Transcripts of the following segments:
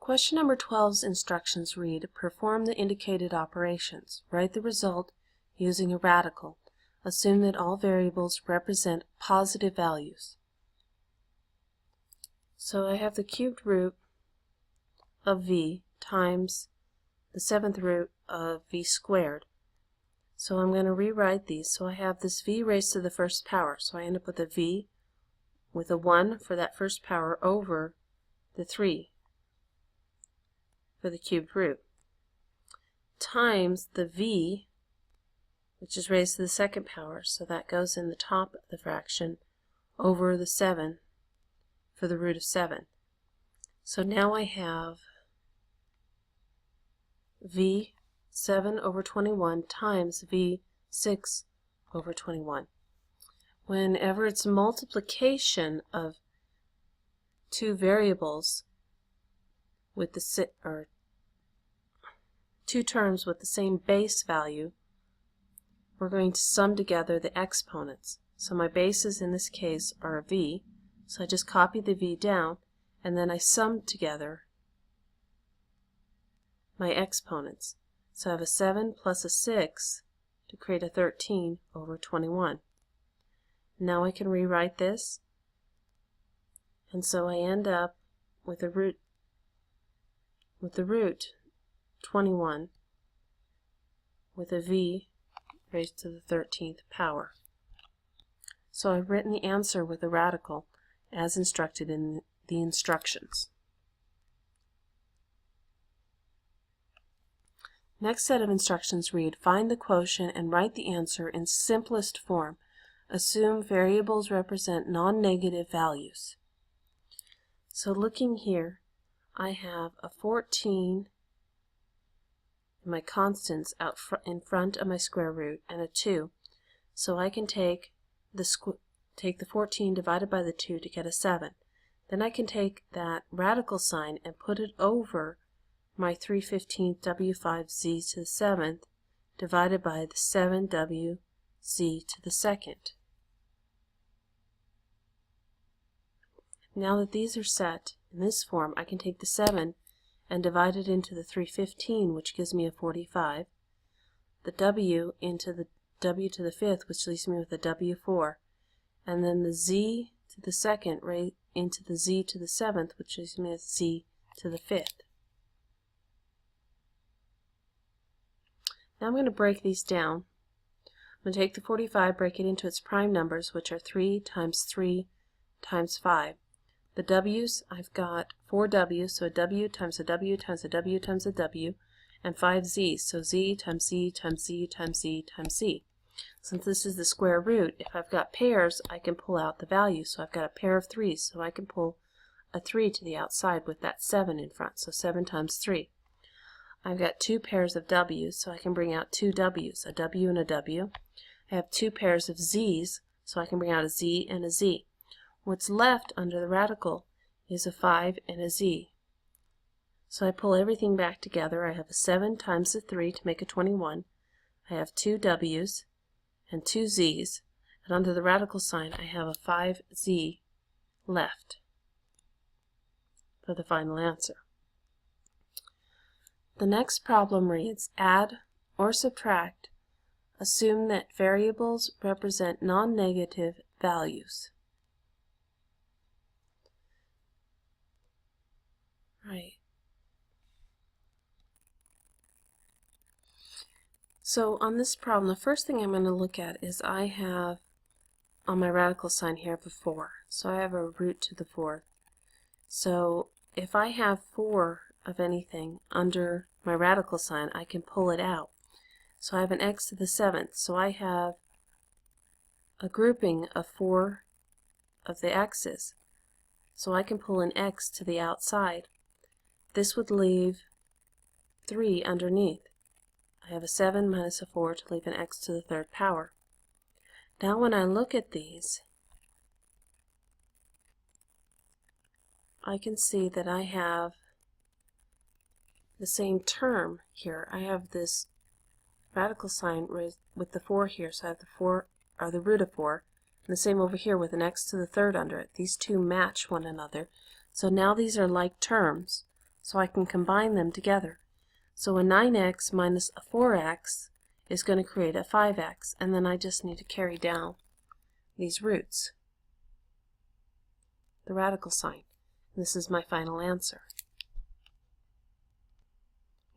Question number 12's instructions read, perform the indicated operations. Write the result using a radical. Assume that all variables represent positive values. So I have the cubed root of v times the seventh root of v squared. So I'm going to rewrite these. So I have this v raised to the first power. So I end up with a v with a 1 for that first power over the 3 for the cubed root, times the v, which is raised to the second power, so that goes in the top of the fraction, over the 7 for the root of 7. So now I have v 7 over 21 times v 6 over 21. Whenever it's multiplication of two variables with the two terms with the same base value, we're going to sum together the exponents. So my bases in this case are a v, so I just copy the v down and then I sum together my exponents. So I have a 7 plus a 6 to create a 13 over 21. Now I can rewrite this, and so I end up with the root 21 with a v raised to the 13th power. So I've written the answer with a radical as instructed in the instructions. Next set of instructions read, find the quotient and write the answer in simplest form. Assume variables represent non-negative values. So looking here, I have a 14 in my constants out in front of my square root and a 2. So I can take the 14 divided by the 2 to get a 7. Then I can take that radical sign and put it over my 3/15 w5z to the 7th divided by the 7w z to the 2nd. Now that these are set in this form, I can take the 7 and divide it into the 3/15, which gives me a 45, the w into the w to the 5th, which leaves me with a w4, and then the z to the 2nd into the z to the 7th, which leaves me with z to the 5th. Now I'm going to break these down. I'm going to take the 45, break it into its prime numbers, which are 3 times 3 times 5. The w's, I've got 4 w's, so a w times a w times a w times a w, and 5 z's, so z times z times z times z times z. Since this is the square root, if I've got pairs, I can pull out the value. So I've got a pair of 3's, so I can pull a 3 to the outside with that 7 in front, so 7 times 3. I've got 2 pairs of w's, so I can bring out 2 w's, a w and a w. I have 2 pairs of z's, so I can bring out a z and a z. What's left under the radical is a 5 and a z. So I pull everything back together. I have a 7 times the 3 to make a 21. I have 2 w's and 2 z's, and under the radical sign I have a 5z left for the final answer. The next problem reads, add or subtract. Assume that variables represent non-negative values. Right. So on this problem, the first thing I'm going to look at is I have on my radical sign here a 4. So I have a root to the 4th. So if I have 4 of anything under my radical sign, I can pull it out. So I have an x to the 7th. So I have a grouping of 4 of the x's. So I can pull an x to the outside. This would leave 3 underneath. I have a 7 minus a 4 to leave an x to the 3rd power. Now when I look at these, I can see that I have the same term here. I have this radical sign with the 4 here, so I have the 4, or the root of 4, and the same over here with an x to the 3rd under it. These two match one another. So now these are like terms. so I can combine them together. So a 9x minus a 4x is going to create a 5x, and then I just need to carry down these roots, the radical sign. This is my final answer.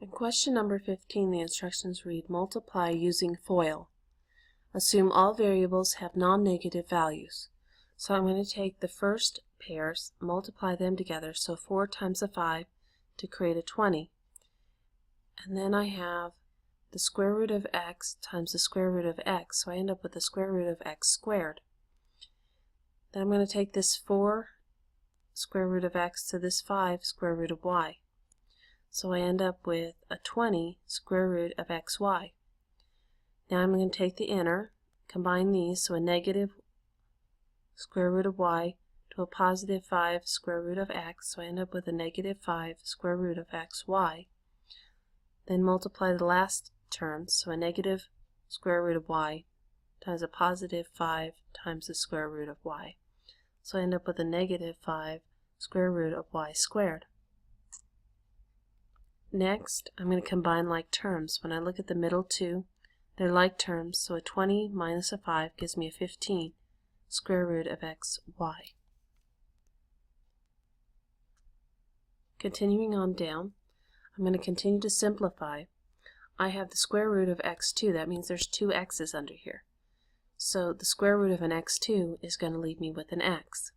In question number 15, the instructions read, multiply using FOIL. Assume all variables have non-negative values. So I'm going to take the first pairs, multiply them together, so 4 times a 5 to create a 20. And then I have the square root of x times the square root of x, so I end up with the square root of x squared. Then I'm going to take this 4 square root of x to this 5 square root of y. So I end up with a 20 square root of xy. Now I'm going to take the inner, combine these, so a negative square root of y to a positive 5 square root of x, so I end up with a negative 5 square root of xy. Then multiply the last terms, so a negative square root of y times a positive 5 times the square root of y. So I end up with a negative 5 square root of y squared. Next, I'm going to combine like terms. When I look at the middle two, they're like terms, so a 20 minus a 5 gives me a 15 square root of xy. Continuing on down, I'm going to continue to simplify. I have the square root of x2. That means there's two x's under here. So the square root of an x2 is going to leave me with an x.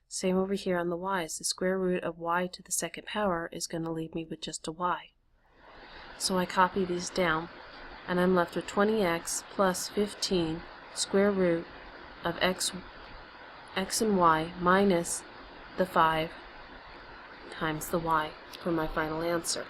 Same over here on the y's. The square root of y to the second power is going to leave me with just a y. So I copy these down, and I'm left with 20x plus 15 square root of x and y minus the 5 times the y for my final answer.